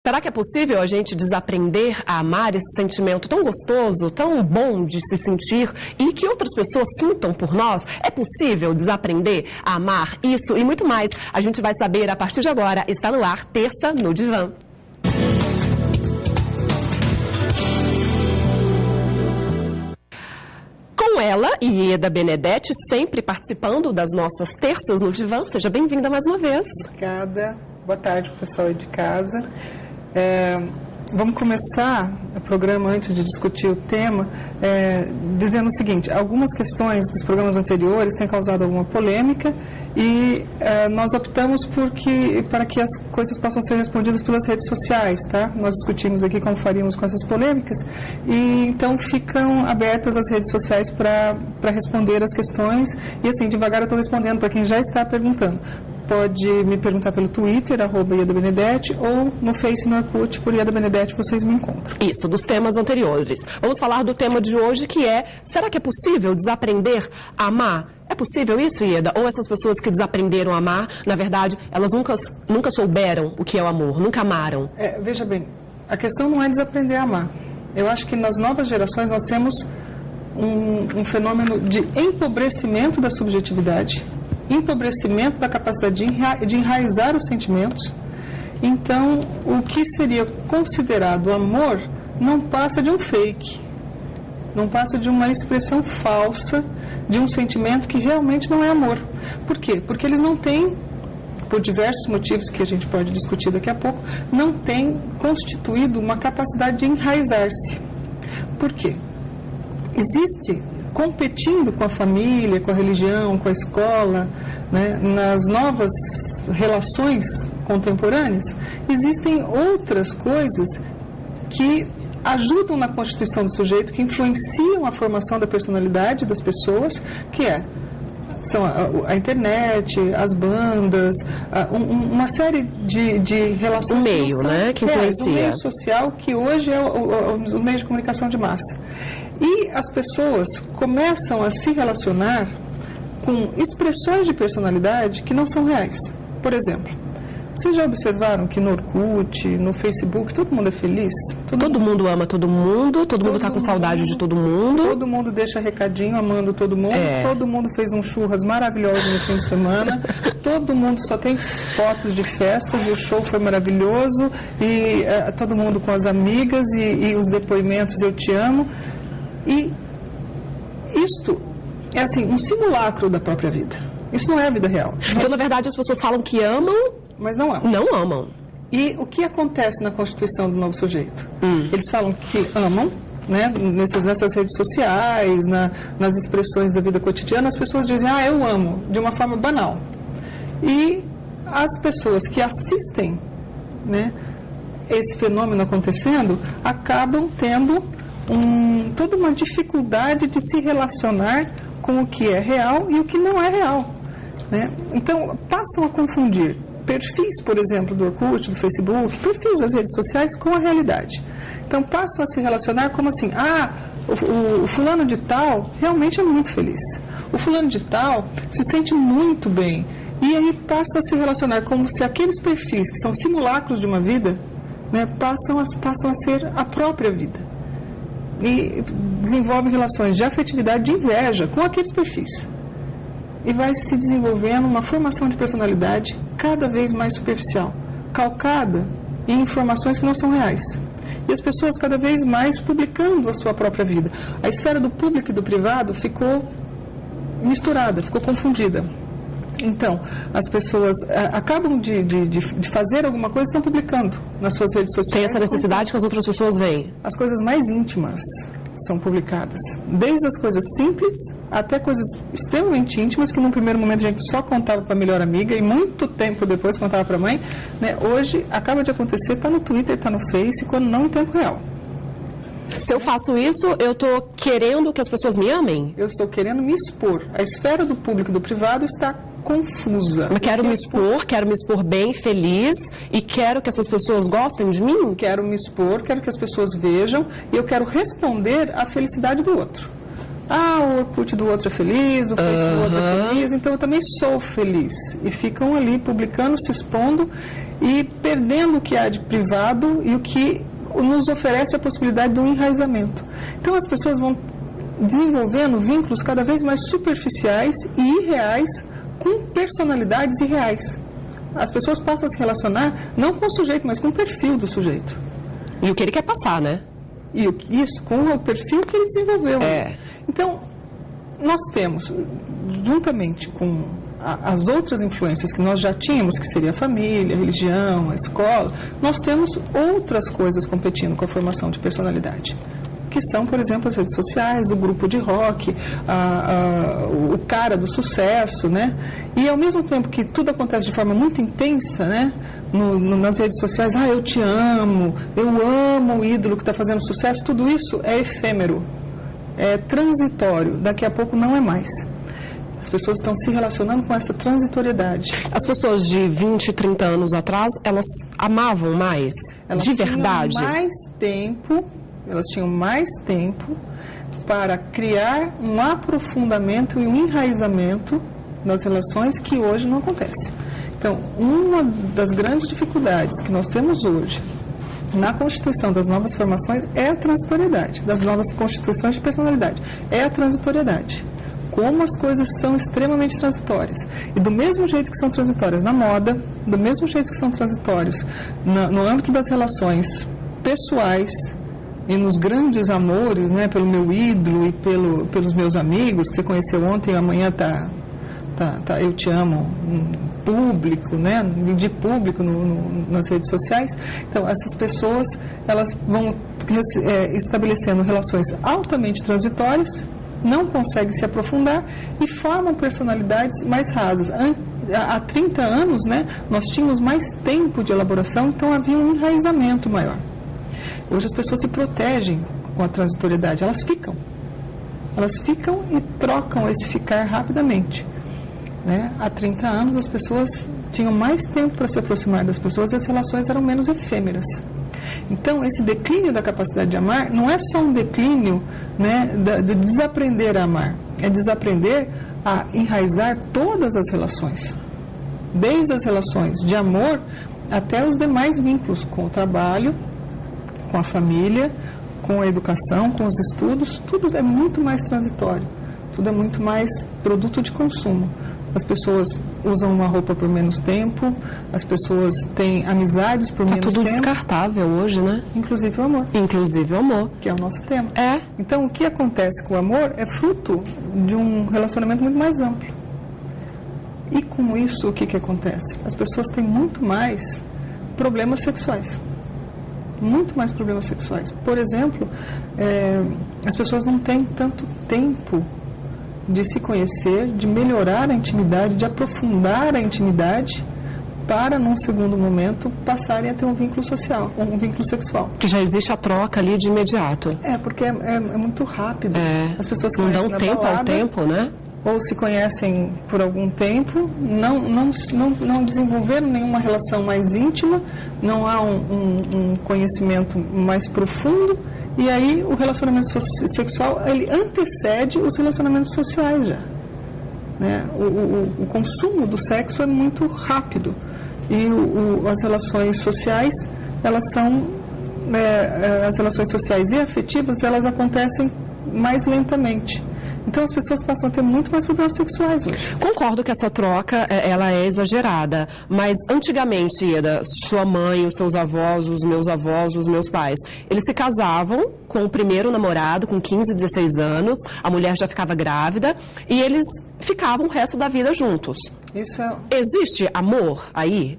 Será que é possível a gente desaprender a amar esse sentimento tão gostoso, tão bom de se sentir e que outras pessoas sintam por nós? É possível desaprender a amar isso e muito mais? A gente vai saber a partir de agora. Está no ar, Terça no Divã. Com ela, Ieda Benedetti, sempre participando das nossas Terças no Divã. Seja bem-vinda mais uma vez. Obrigada. Boa tarde, pessoal aí de casa. Vamos começar o programa, antes de discutir o tema, dizendo o seguinte: algumas questões dos programas anteriores têm causado alguma polêmica e nós optamos para que as coisas possam ser respondidas pelas redes sociais, tá? Nós discutimos aqui como faríamos com essas polêmicas e então ficam abertas as redes sociais para responder as questões e assim, devagar eu estou respondendo para quem já está perguntando. Pode me perguntar pelo Twitter, @IedaBenedetti, ou no Face, no Orkut, por Ieda Benedetti, vocês me encontram. Isso, dos temas anteriores. Vamos falar do tema de hoje, que é: será que é possível desaprender a amar? É possível isso, Ieda? Ou essas pessoas que desaprenderam a amar, na verdade, elas nunca souberam o que é o amor, nunca amaram? Veja bem, a questão não é desaprender a amar. Eu acho que nas novas gerações nós temos um fenômeno de empobrecimento da subjetividade, empobrecimento da capacidade de enraizar os sentimentos. Então, o que seria considerado amor não passa de um fake, não passa de uma expressão falsa de um sentimento que realmente não é amor. Por quê? Porque eles não têm, por diversos motivos que a gente pode discutir daqui a pouco, não têm constituído uma capacidade de enraizar-se. Por quê? Existe, competindo com a família, com a religião, com a escola, né, nas novas relações contemporâneas, existem outras coisas que ajudam na constituição do sujeito, que influenciam a formação da personalidade das pessoas, são a internet, as bandas, uma série de relações. O meio, né, que influencia. O meio social, que hoje é o meio de comunicação de massa. E as pessoas começam a se relacionar com expressões de personalidade que não são reais. Por exemplo, vocês já observaram que no Orkut, no Facebook, todo mundo é feliz? Todo mundo ama todo mundo está com saudade de todo mundo. Todo mundo deixa recadinho amando todo mundo. Todo mundo fez um churras maravilhoso no fim de semana. Todo mundo só tem fotos de festas e o show foi maravilhoso. E todo mundo com as amigas e os depoimentos eu te amo. E isto é assim, um simulacro da própria vida. Isso não é a vida real. Então, na verdade, as pessoas falam que amam, mas não amam. Não amam. E o que acontece na constituição do novo sujeito? Eles falam que amam, né? Nessas redes sociais, nas expressões da vida cotidiana, as pessoas dizem: eu amo, de uma forma banal. E as pessoas que assistem, né, esse fenômeno acontecendo, acabam tendo toda uma dificuldade de se relacionar com o que é real e o que não é real, né? Então, passam a confundir perfis, por exemplo, do Orkut, do Facebook, perfis das redes sociais com a realidade. Então, passam a se relacionar como assim: o fulano de tal realmente é muito feliz. O fulano de tal se sente muito bem. E aí passam a se relacionar como se aqueles perfis que são simulacros de uma vida, né, passam a ser a própria vida. E desenvolve relações de afetividade, de inveja com aqueles perfis. E vai se desenvolvendo uma formação de personalidade cada vez mais superficial, calcada em informações que não são reais. E as pessoas cada vez mais publicando a sua própria vida. A esfera do público e do privado ficou misturada, ficou confundida. Então, as pessoas acabam de fazer alguma coisa e estão publicando nas suas redes sociais. Tem essa necessidade que as outras pessoas veem. As coisas mais íntimas são publicadas. Desde as coisas simples até coisas extremamente íntimas que num primeiro momento a gente só contava para a melhor amiga e muito tempo depois contava para a mãe, né? Hoje acaba de acontecer, está no Twitter, está no Face, quando não em tempo real. Se eu faço isso, eu estou querendo que as pessoas me amem? Eu estou querendo me expor. A esfera do público e do privado está confusa. Eu quero me expor bem, feliz, e quero que essas pessoas gostem de mim? Quero me expor, quero que as pessoas vejam, e eu quero responder à felicidade do outro. O Orkut do outro é feliz, o Face do outro é feliz, então eu também sou feliz. E ficam ali publicando, se expondo, e perdendo o que há de privado e o que nos oferece a possibilidade de um enraizamento. Então as pessoas vão desenvolvendo vínculos cada vez mais superficiais e irreais com personalidades irreais. As pessoas passam a se relacionar não com o sujeito, mas com o perfil do sujeito. E o que ele quer passar, né? E isso, com o perfil que ele desenvolveu. Então, nós temos, juntamente com as outras influências que nós já tínhamos, que seria a família, a religião, a escola, nós temos outras coisas competindo com a formação de personalidade, que são, por exemplo, as redes sociais, o grupo de rock, o cara do sucesso, né? E ao mesmo tempo que tudo acontece de forma muito intensa, né? Nas redes sociais, eu te amo, eu amo o ídolo que está fazendo sucesso, tudo isso é efêmero, é transitório, daqui a pouco não é mais. As pessoas estão se relacionando com essa transitoriedade. As pessoas de 20, 30 anos atrás, elas amavam mais? Elas de verdade? Elas tinham mais tempo para criar um aprofundamento e um enraizamento nas relações que hoje não acontece. Então, uma das grandes dificuldades que nós temos hoje na constituição das novas formações é a transitoriedade, das novas constituições de personalidade, é a transitoriedade. Como as coisas são extremamente transitórias. E do mesmo jeito que são transitórias na moda, do mesmo jeito que são transitórios no âmbito das relações pessoais e nos grandes amores, né, pelo meu ídolo e pelos meus amigos, que você conheceu ontem e amanhã tá eu te amo público, né, de público nas redes sociais. Então, essas pessoas, elas vão estabelecendo relações altamente transitórias, não conseguem se aprofundar e formam personalidades mais rasas. Há 30 anos, né, nós tínhamos mais tempo de elaboração, então havia um enraizamento maior. Hoje as pessoas se protegem com a transitoriedade, elas ficam e trocam esse ficar rapidamente, né? Há 30 anos as pessoas tinham mais tempo para se aproximar das pessoas e as relações eram menos efêmeras. Então, esse declínio da capacidade de amar não é só um declínio, né, de desaprender a amar, é desaprender a enraizar todas as relações, desde as relações de amor até os demais vínculos, com o trabalho, com a família, com a educação, com os estudos. Tudo é muito mais transitório, tudo é muito mais produto de consumo. As pessoas usam uma roupa por menos tempo, as pessoas têm amizades por menos tempo. Tá tudo descartável hoje, né? Inclusive o amor. Inclusive o amor. Que é o nosso tema. É. Então, o que acontece com o amor é fruto de um relacionamento muito mais amplo. E com isso, o que acontece? As pessoas têm muito mais problemas sexuais. Muito mais problemas sexuais. Por exemplo, as pessoas não têm tanto tempo de se conhecer, de melhorar a intimidade, de aprofundar a intimidade, para, num segundo momento, passarem a ter um vínculo social, um vínculo sexual. Que já existe a troca ali de imediato. Porque é muito rápido. As pessoas se não conhecem dão na tempo balada, ao tempo, né? Ou se conhecem por algum tempo, não desenvolveram nenhuma relação mais íntima, não há um conhecimento mais profundo, e aí o relacionamento sexual, ele antecede os relacionamentos sociais já. Né? O consumo do sexo é muito rápido, e as relações sociais, elas são, as relações sociais e afetivas, elas acontecem mais lentamente. Então as pessoas passam a ter muito mais problemas sexuais hoje. Concordo que essa troca, ela é exagerada, mas antigamente, Ieda, sua mãe, os seus avós, os meus pais, eles se casavam com o primeiro namorado com 15, 16 anos, a mulher já ficava grávida e eles ficavam o resto da vida juntos. Existe amor aí?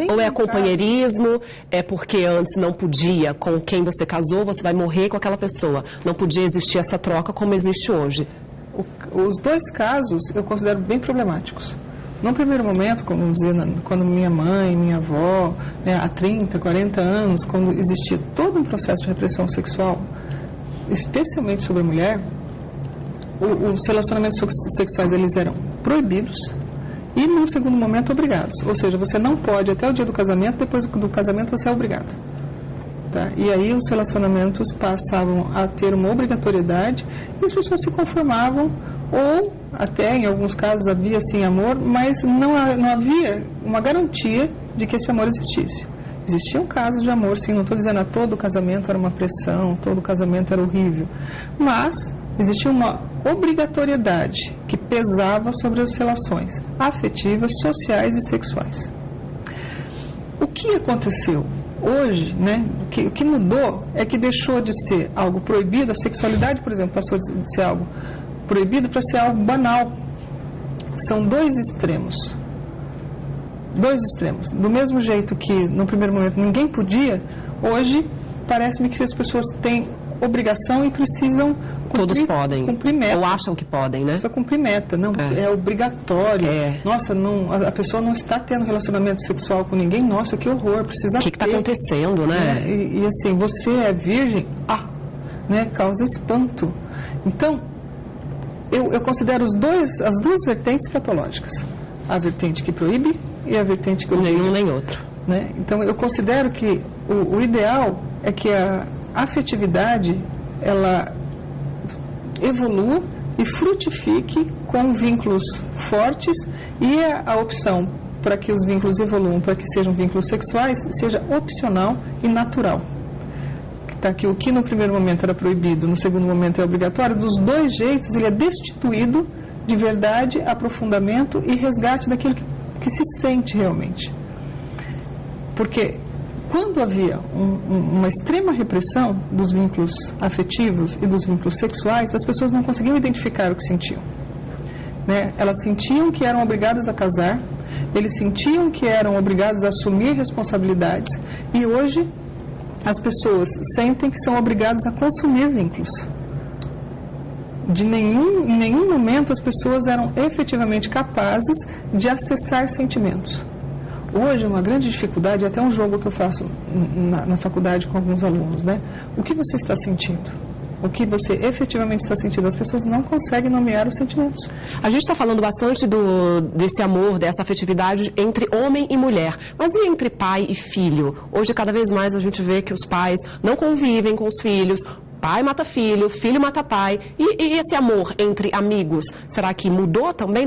Ou é companheirismo, é porque antes não podia, com quem você casou, você vai morrer com aquela pessoa. Não podia existir essa troca como existe hoje. Os dois casos eu considero bem problemáticos. No primeiro momento, como dizer, quando minha mãe, minha avó, né, há 30, 40 anos, quando existia todo um processo de repressão sexual, especialmente sobre a mulher, os relacionamentos sexuais eles eram proibidos, e, num segundo momento, obrigados. Ou seja, você não pode até o dia do casamento, depois do casamento você é obrigado. Tá? E aí os relacionamentos passavam a ter uma obrigatoriedade e as pessoas se conformavam, ou até, em alguns casos, havia sim amor, mas não havia uma garantia de que esse amor existisse. Existiam casos de amor, sim, não estou dizendo que todo casamento era uma pressão, todo casamento era horrível, mas existia uma obrigatoriedade que pesava sobre as relações afetivas, sociais e sexuais. O que aconteceu hoje, né, o que mudou é que deixou de ser algo proibido, a sexualidade, por exemplo, passou de ser algo proibido para ser algo banal. São dois extremos. Dois extremos. Do mesmo jeito que, no primeiro momento, ninguém podia, hoje, parece-me que as pessoas têm obrigação e precisam Todos podem. Cumprir meta. Ou acham que podem, né? Precisa cumprir meta. Não, é obrigatório. Nossa, não, a pessoa não está tendo relacionamento sexual com ninguém. Nossa, que horror. Precisa ter. O que está acontecendo, né? E assim, você é virgem? Né? Causa espanto. Então, eu considero as duas vertentes patológicas. A vertente que proíbe e a vertente que obriga. Nenhum nem outro. Né? Então, eu considero que o ideal é que a afetividade, ela evolua e frutifique com vínculos fortes, e a opção para que os vínculos evoluam, para que sejam vínculos sexuais, seja opcional e natural. Que o que no primeiro momento era proibido, no segundo momento é obrigatório, dos dois jeitos ele é destituído de verdade, aprofundamento e resgate daquilo que se sente realmente. Porque quando havia uma extrema repressão dos vínculos afetivos e dos vínculos sexuais, as pessoas não conseguiam identificar o que sentiam. Né? Elas sentiam que eram obrigadas a casar, eles sentiam que eram obrigados a assumir responsabilidades, e hoje as pessoas sentem que são obrigadas a consumir vínculos. Em nenhum momento as pessoas eram efetivamente capazes de acessar sentimentos. Hoje, uma grande dificuldade, até um jogo que eu faço na faculdade com alguns alunos, né? O que você está sentindo? O que você efetivamente está sentindo? As pessoas não conseguem nomear os sentimentos. A gente está falando bastante desse amor, dessa afetividade entre homem e mulher. Mas e entre pai e filho? Hoje, cada vez mais, a gente vê que os pais não convivem com os filhos. Pai mata filho, filho mata pai. E esse amor entre amigos, será que mudou também?